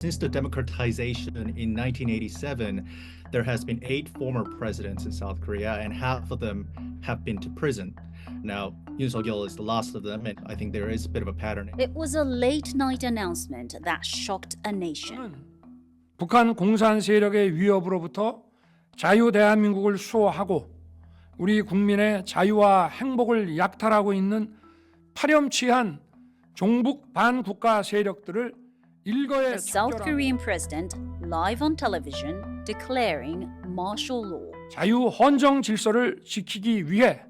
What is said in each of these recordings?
Since the democratization in 1987, there has been 8 former presidents in South Korea, and half of them have been to prison. Now, Yoon Suk-yeol is the last of them, and I think there is a bit of a pattern. It was a late-night announcement that shocked a nation. 북한 공산 세력의 위협으로부터 자유 대한민국을 수호하고 우리 국민의 자유와 행복을 약탈하고 있는 파렴치한 종북 반국가 세력들을 The South Korean president live on television declaring martial law. 자유 헌정 질서를 지키기 위해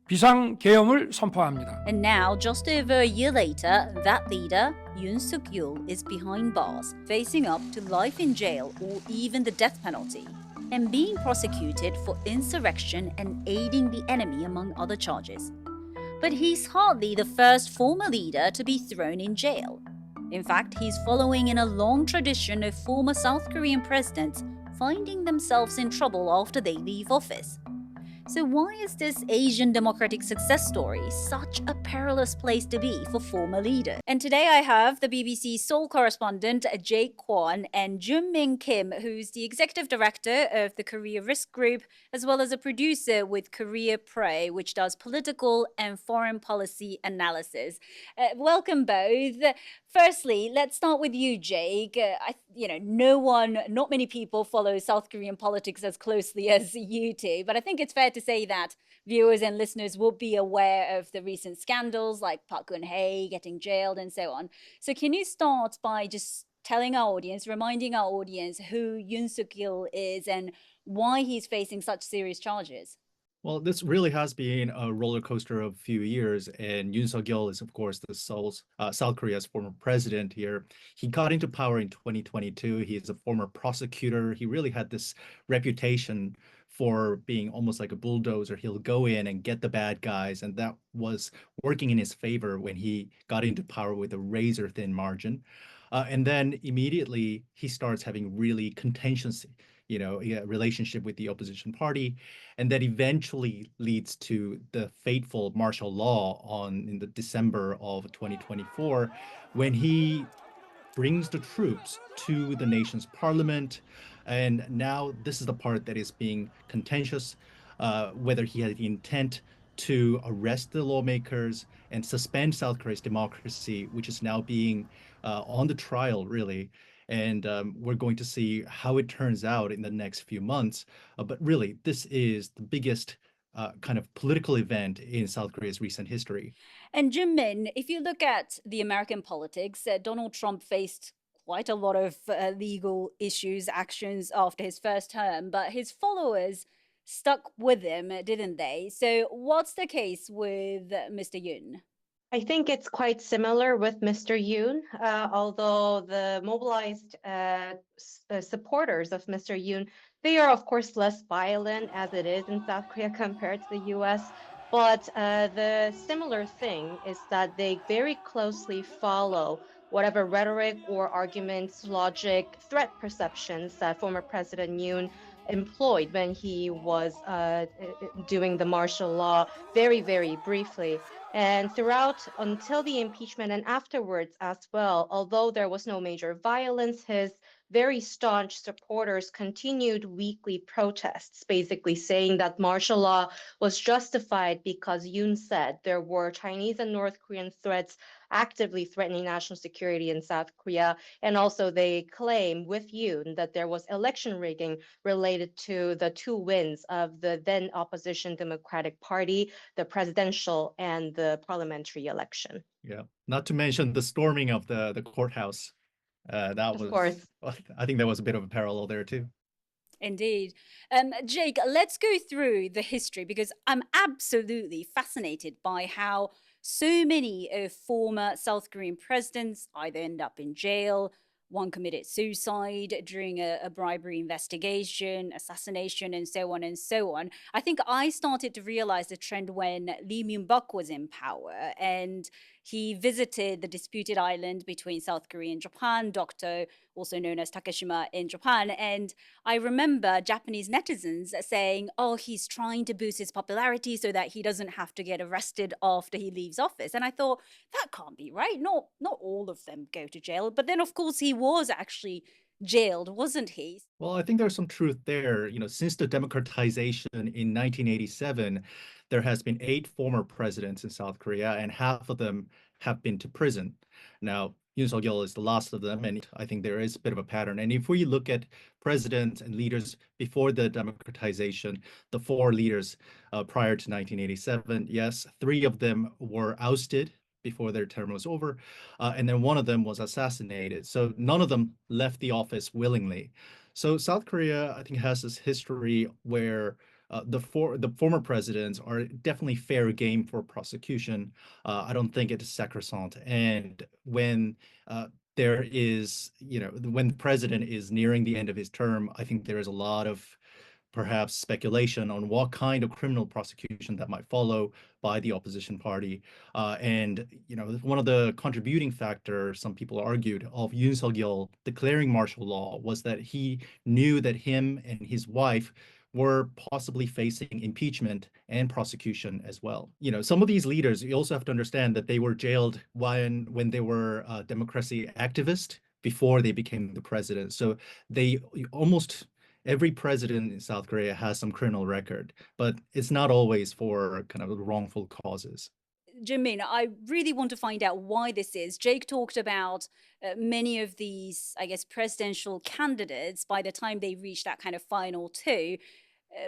비상계엄을 선포합니다. And now, just over a year later, that leader, Yoon Suk-yeol, is behind bars, facing up to life in jail or even the death penalty, and being prosecuted for insurrection and aiding the enemy, among other charges. But he's hardly the first former leader to be thrown in jail. In fact, he's following in a long tradition of former South Korean presidents finding themselves in trouble after they leave office. So why is this Asian democratic success story such a perilous place to be for former leaders? And today I have the BBC Seoul correspondent Jake Kwon and Jun-Min Kim, who's the executive director of the Korea Risk Group, as well as a producer with Korea Pray, which does political and foreign policy analysis. Welcome both. Firstly, let's start with you, Jake. Not many people follow South Korean politics as closely as you do, but I think it's fair to say that viewers and listeners will be aware of the recent scandals like Park Geun-hye getting jailed and so on. So can you start by just reminding our audience who Yoon Suk-yeol is and why he's facing such serious charges? Well, this really has been a roller coaster of a few years, and Yoon Suk-yeol is, of course, South Korea's former president here. He got into power in 2022. He is a former prosecutor. He really had this reputation for being almost like a bulldozer. He'll go in and get the bad guys, and that was working in his favor when he got into power with a razor-thin margin. And then immediately he starts having really contentious relationship with the opposition party, and that eventually leads to the fateful martial law in the December of 2024, when he brings the troops to the nation's parliament. And now this is the part that is being contentious, whether he had the intent to arrest the lawmakers and suspend South Korea's democracy, which is now being on the trial, really. And we're going to see how it turns out in the next few months. But really, this is the biggest kind of political event in South Korea's recent history. And Jin-min, if you look at the American politics, Donald Trump faced quite a lot of legal issues, actions after his first term, but his followers stuck with him, didn't they? So what's the case with Mr. Yoon? I think it's quite similar with Mr. Yoon, although the mobilized supporters of Mr. Yoon, they are, of course, less violent as it is in South Korea compared to the US. But the similar thing is that they very closely follow whatever rhetoric or arguments, logic, threat perceptions that former President Yoon employed when he was doing the martial law very, very briefly. And throughout, until the impeachment and afterwards as well, although there was no major violence, his very staunch supporters continued weekly protests, basically saying that martial law was justified because Yoon said there were Chinese and North Korean threats actively threatening national security in South Korea. And also they claim with Yoon that there was election rigging related to the 2 wins of the then opposition Democratic Party, the presidential and the parliamentary election. Yeah, not to mention the storming of the courthouse. Of course. I think there was a bit of a parallel there too. Indeed. Jake, let's go through the history, because I'm absolutely fascinated by how so many of former South Korean presidents either end up in jail, one committed suicide during a bribery investigation, assassination, and so on and so on. I think I started to realize the trend when Lee Myung-bak was in power, and he visited the disputed island between South Korea and Japan, Dokdo, also known as Takeshima in Japan. And I remember Japanese netizens saying, oh, he's trying to boost his popularity so that he doesn't have to get arrested after he leaves office. And I thought, that can't be right. Not all of them go to jail. But then, of course, he was actually jailed, wasn't he? Well, I think there's some truth there. Since the democratization in 1987, there has been 8 former presidents in South Korea, and half of them have been to prison. Now, Yoon Suk-yeol is the last of them, and I think there is a bit of a pattern. And if we look at presidents and leaders before the democratization, the 4 leaders prior to 1987, yes, 3 of them were ousted before their term was over, and then 1 of them was assassinated. So none of them left the office willingly. So South Korea, I think, has this history where the former presidents are definitely fair game for prosecution. I don't think it is sacrosanct. And when when the president is nearing the end of his term, I think there is a lot of perhaps speculation on what kind of criminal prosecution that might follow by the opposition party. And one of the contributing factors, some people argued, of Yoon Suk-yeol declaring martial law was that he knew that him and his wife were possibly facing impeachment and prosecution as well. Some of these leaders, you also have to understand that they were jailed when they were democracy activists before they became the president. So they almost every president in South Korea has some criminal record, but it's not always for kind of wrongful causes. Jimin, I really want to find out why this is. Jake talked about many of these, I guess, presidential candidates, by the time they reach that kind of final 2,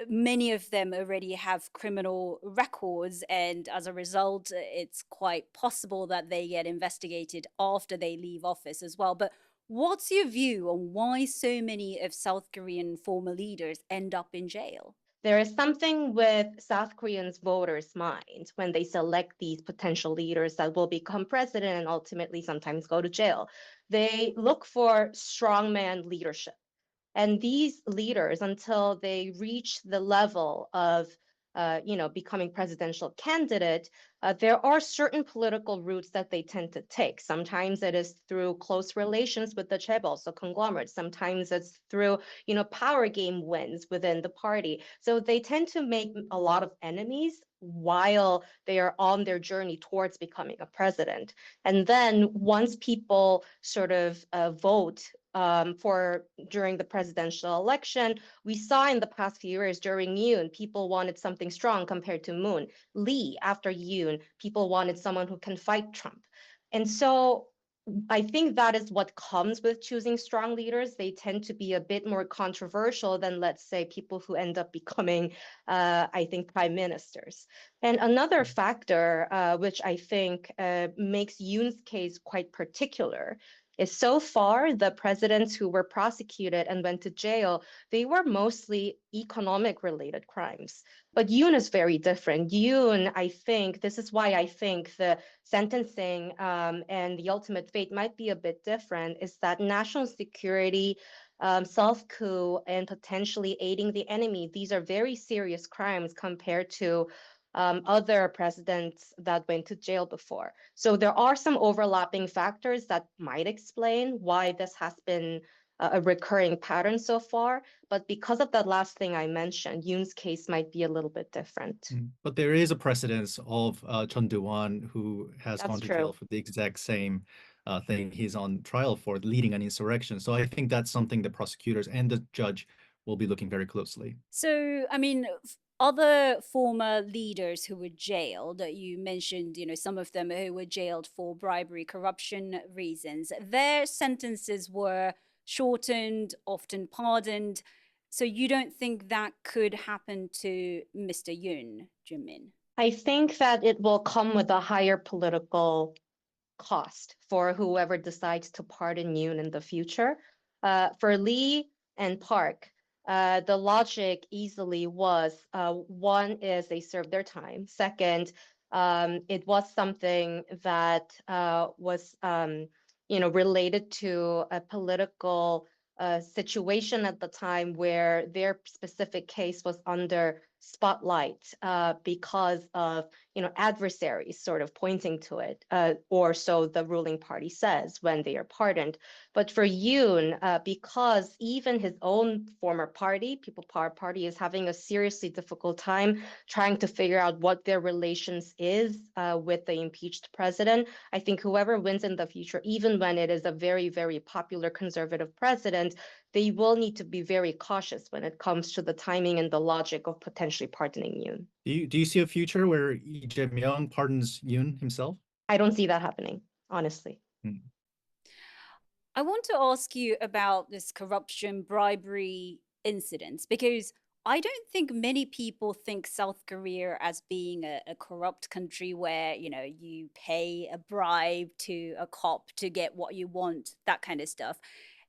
many of them already have criminal records, and as a result, it's quite possible that they get investigated after they leave office as well. But what's your view on why so many of South Korean former leaders end up in jail? There is something with South Koreans' voters' mind when they select these potential leaders that will become president and ultimately sometimes go to jail. They look for strongman leadership. And these leaders, until they reach the level of becoming presidential candidate, there are certain political routes that they tend to take. Sometimes it is through close relations with the chaebol, so conglomerates. Sometimes it's through, power game wins within the party. So they tend to make a lot of enemies while they are on their journey towards becoming a president. And then once people sort of vote during the presidential election, we saw in the past few years during Yoon, people wanted something strong compared to Moon. Lee, after Yoon, people wanted someone who can fight Trump. And so I think that is what comes with choosing strong leaders. They tend to be a bit more controversial than, let's say, people who end up becoming, I think, prime ministers. And another factor, which I think makes Yoon's case quite particular, is so far the presidents who were prosecuted and went to jail, they were mostly economic related crimes. But Yoon is very different. Yoon, I think, this is why I think the sentencing and the ultimate fate might be a bit different, is that national security, self-coup, and potentially aiding the enemy, these are very serious crimes compared to other presidents that went to jail before. So there are some overlapping factors that might explain why this has been a recurring pattern so far. But because of that last thing I mentioned, Yoon's case might be a little bit different. But there is a precedence of Chun Do-won, who has That's gone to true. jail for the exact same thing he's on trial for, leading an insurrection. So I think that's something the prosecutors and the judge will be looking very closely. So, I mean, other former leaders who were jailed, you mentioned, some of them who were jailed for bribery, corruption reasons, their sentences were shortened, often pardoned. So you don't think that could happen to Mr. Yoon, Jimin? I think that it will come with a higher political cost for whoever decides to pardon Yoon in the future. For Lee and Park, the logic easily was, one is they served their time. Second, it was something that was, related to a political situation at the time where their specific case was under spotlight because of adversaries sort of pointing to it, or so the ruling party says when they are pardoned. But for Yoon, because even his own former party, People Power Party, is having a seriously difficult time trying to figure out what their relations is with the impeached president, I think whoever wins in the future, even when it is a very, very popular conservative president, they will need to be very cautious when it comes to the timing and the logic of potentially pardoning Yoon. Do you see a future where Lee Jae-myung pardons Yoon himself? I don't see that happening, honestly. I want to ask you about this corruption, bribery incidents, because I don't think many people think South Korea as being a corrupt country where, you pay a bribe to a cop to get what you want, that kind of stuff.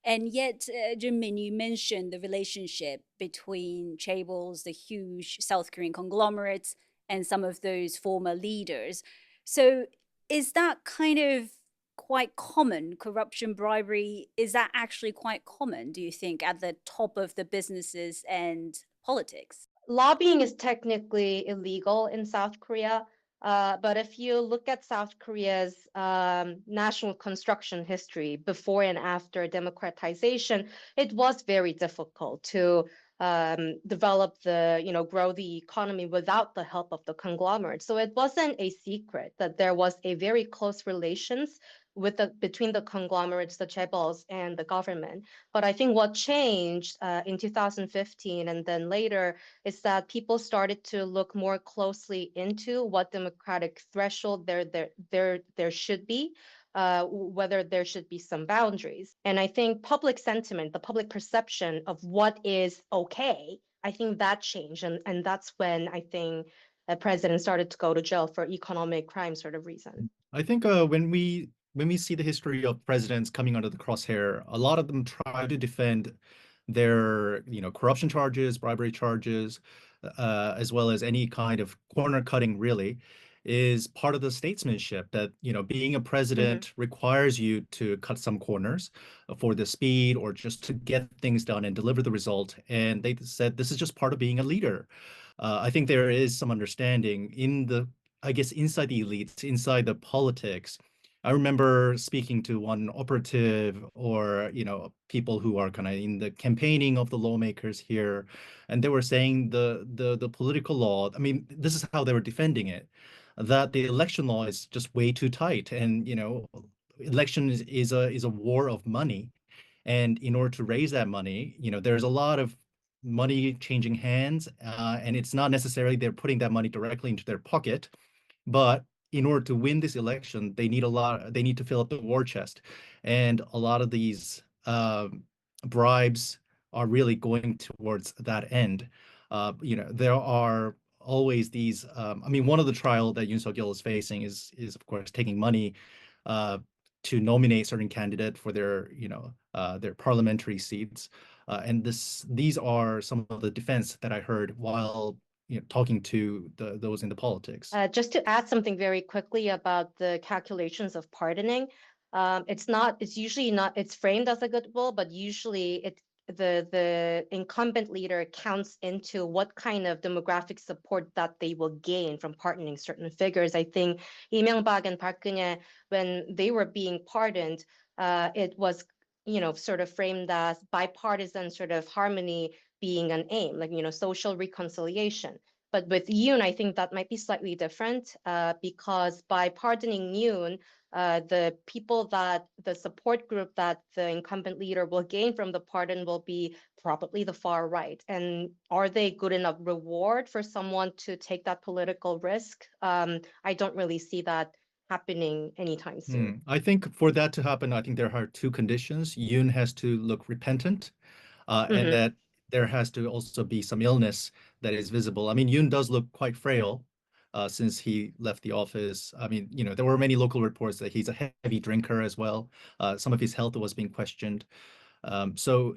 And yet, Jin-min, you mentioned the relationship between chaebols, the huge South Korean conglomerates, and some of those former leaders. So is that kind of quite common, corruption, bribery? Is that actually quite common, do you think, at the top of the businesses and politics? Lobbying is technically illegal in South Korea. But if you look at South Korea's national construction history before and after democratization, it was very difficult to develop grow the economy without the help of the conglomerate. So it wasn't a secret that there was a very close relations between the conglomerates, the chaebols, and the government. But I think what changed in 2015 and then later is that people started to look more closely into what democratic threshold there should be, whether there should be some boundaries. And I think public sentiment, the public perception of what is okay, I think that changed. And that's when I think the president started to go to jail for economic crime sort of reason. I think when we see the history of presidents coming under the crosshair, a lot of them try to defend their, corruption charges, bribery charges, as well as any kind of corner cutting, really, is part of the statesmanship that, being a president requires you to cut some corners for the speed or just to get things done and deliver the result. And they said this is just part of being a leader. I think there is some understanding inside the elites, inside the politics. I remember speaking to one operative or, people who are kind of in the campaigning of the lawmakers here, and they were saying the political law, this is how they were defending it, that the election law is just way too tight. And, election is a war of money. And in order to raise that money, there's a lot of money changing hands, and it's not necessarily they're putting that money directly into their pocket, but in order to win this election, they need to fill up the war chest. And a lot of these bribes are really going towards that end. There are always these, one of the trial that Yoon Suk-yeol is facing is of course taking money to nominate certain candidate for their parliamentary seats. And these are some of the defense that I heard while talking to those in the politics. Just to add something very quickly about the calculations of pardoning, it's framed as a goodwill, but usually the incumbent leader counts into what kind of demographic support that they will gain from pardoning certain figures. I think Lee Myung-bak and Park Geun-hye, when they were being pardoned, it was sort of framed as bipartisan sort of harmony being an aim, social reconciliation. But with Yoon, I think that might be slightly different because by pardoning Yoon, the support group that the incumbent leader will gain from the pardon will be probably the far right. And are they good enough reward for someone to take that political risk? I don't really see that happening anytime soon. I think for that to happen, I think there are two conditions. Yoon has to look repentant, and that there has to also be some illness that is visible. Yoon does look quite frail since he left the office. There were many local reports that he's a heavy drinker as well. Some of his health was being questioned. So,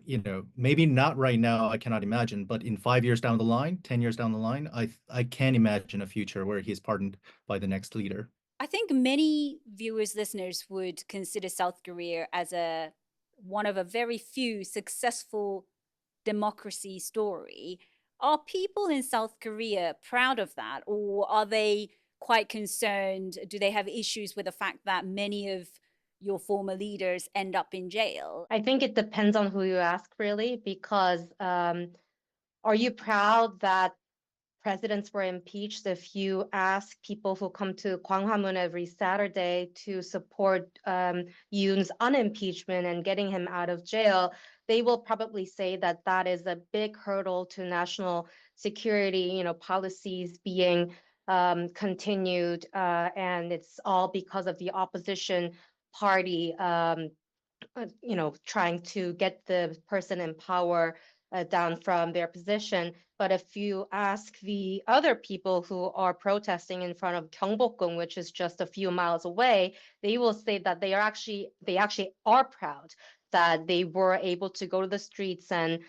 maybe not right now, I cannot imagine, but in 5 years down the line, 10 years down the line, I can imagine a future where he's pardoned by the next leader. I think many viewers, listeners would consider South Korea as one of a very few successful democracy story. Are people in South Korea proud of that, or are they quite concerned? Do they have issues with the fact that many of your former leaders end up in jail? I think it depends on who you ask, really, because are you proud that presidents were impeached? If you ask people who come to Gwanghwamun every Saturday to support Yoon's unimpeachment and getting him out of jail, they will probably say that that is a big hurdle to national security, policies being continued, and it's all because of the opposition party, trying to get the person in power down from their position. But if you ask the other people who are protesting in front of Gyeongbokgung, which is just a few miles away, they will say that they actually are proud that they were able to go to the streets and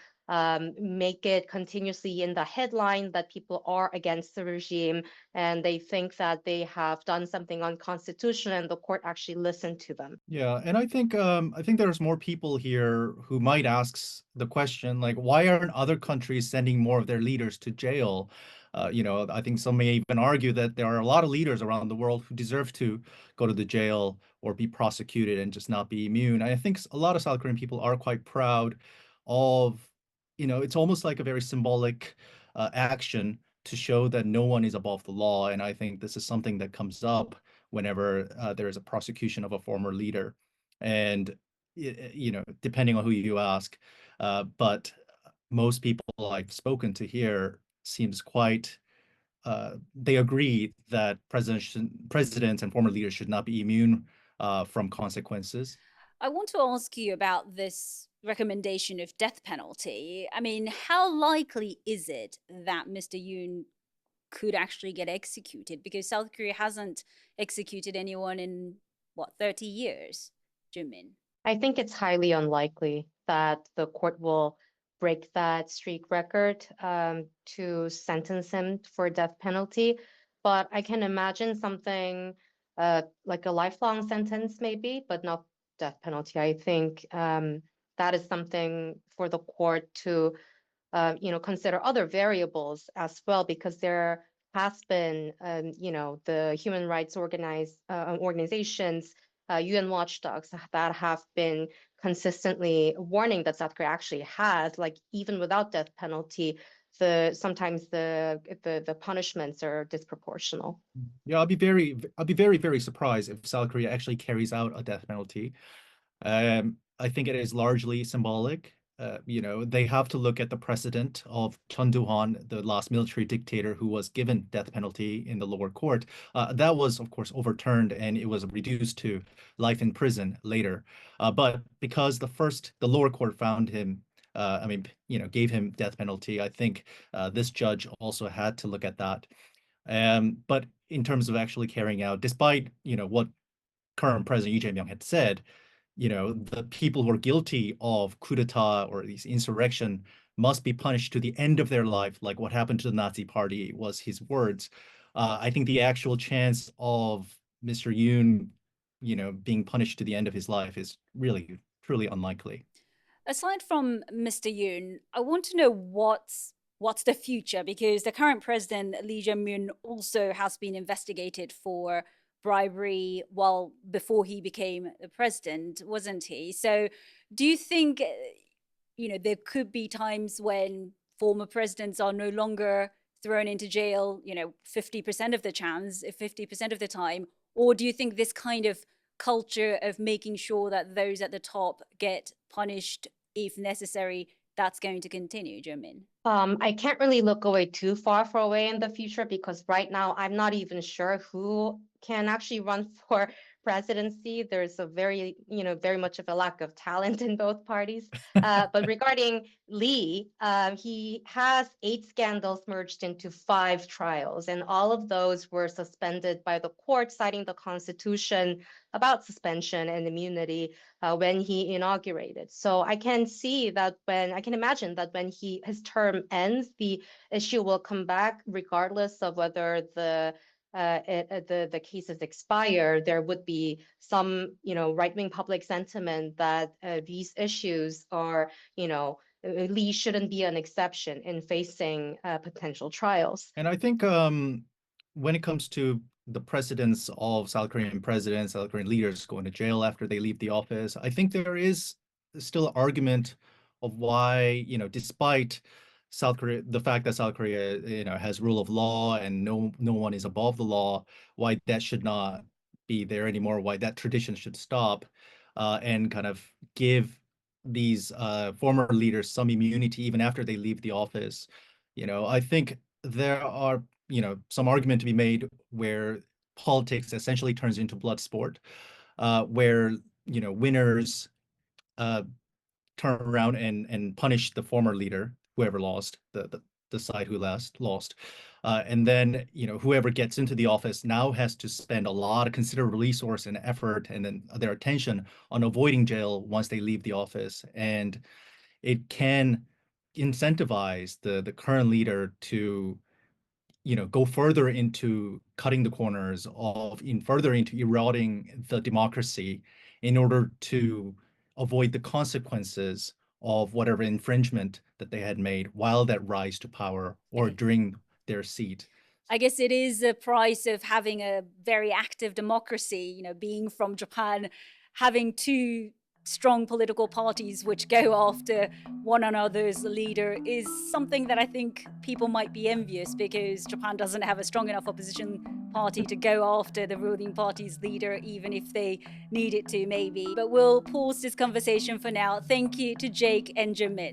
make it continuously in the headline that people are against the regime, and they think that they have done something unconstitutional, and the court actually listened to them. Yeah, and I think there's more people here who might ask the question, like, why aren't other countries sending more of their leaders to jail? I think some may even argue that there are a lot of leaders around the world who deserve to go to the jail or be prosecuted and just not be immune. I think a lot of South Korean people are quite proud of, it's almost like a very symbolic action to show that no one is above the law. And I think this is something that comes up whenever there is a prosecution of a former leader. And, depending on who you ask, but most people I've spoken to here seems quite, they agree that presidents and former leaders should not be immune from consequences. I want to ask you about this recommendation of death penalty. I mean, how likely is it that Mr. Yoon could actually get executed? Because South Korea hasn't executed anyone in, 30 years, Junmin? I think it's highly unlikely that the court will break that streak record to sentence him for death penalty. But I can imagine something like a lifelong sentence maybe, but not death penalty. I think that is something for the court to consider other variables as well, because there has been, the human rights organizations, UN watchdogs that have been consistently warning that South Korea actually has, like, even without death penalty, sometimes the punishments are disproportional. Yeah, I'll be very, very surprised if South Korea actually carries out a death penalty. I think it is largely symbolic. They have to look at the precedent of Chun Doo-hwan, the last military dictator who was given death penalty in the lower court. That was, of course, overturned, and it was reduced to life in prison later. But because the lower court found him, gave him death penalty, I think this judge also had to look at that. But in terms of actually carrying out, despite, what current President Lee Jae-myung had said, the people who are guilty of coup d'etat or these insurrection must be punished to the end of their life, like what happened to the Nazi Party was his words. I think the actual chance of Mr. Yoon, being punished to the end of his life is really, truly unlikely. Aside from Mr. Yoon, I want to know what's the future, because the current president, Lee Jae-myung, also has been investigated for bribery before he became the president, wasn't he? So do you think, there could be times when former presidents are no longer thrown into jail, 50% of the chance, 50% of the time? Or do you think this kind of culture of making sure that those at the top get punished if necessary, that's going to continue, Junmin? I can't really look too far away in the future, because right now I'm not even sure who can actually run for presidency. There's a very much of a lack of talent in both parties. But regarding Lee, he has 8 scandals merged into 5 trials, and all of those were suspended by the court, citing the Constitution about suspension and immunity when he inaugurated. So I can imagine that when his term ends, the issue will come back regardless of whether the cases expire. There would be some, right-wing public sentiment that these issues are, Lee shouldn't be an exception in facing potential trials. And I think when it comes to the precedents of South Korean presidents, South Korean leaders going to jail after they leave the office, I think there is still an argument of why, despite South Korea, the fact that South Korea, has rule of law and no one is above the law, why that should not be there anymore, why that tradition should stop, and kind of give these former leaders some immunity even after they leave the office. I think there are, some argument to be made where politics essentially turns into blood sport, where, winners turn around and punish the former leader, whoever lost, the side who lost. And then, whoever gets into the office now has to spend a lot of considerable resource and effort and then their attention on avoiding jail once they leave the office. And it can incentivize the current leader to, go further into cutting the corners further into eroding the democracy in order to avoid the consequences of whatever infringement that they had made while that rise to power or during their seat. I guess it is a price of having a very active democracy, being from Japan, having two strong political parties which go after one another's leader is something that I think people might be envious, because Japan doesn't have a strong enough opposition party to go after the ruling party's leader, even if they needed to, maybe. But we'll pause this conversation for now. Thank you to Jake and Jamin.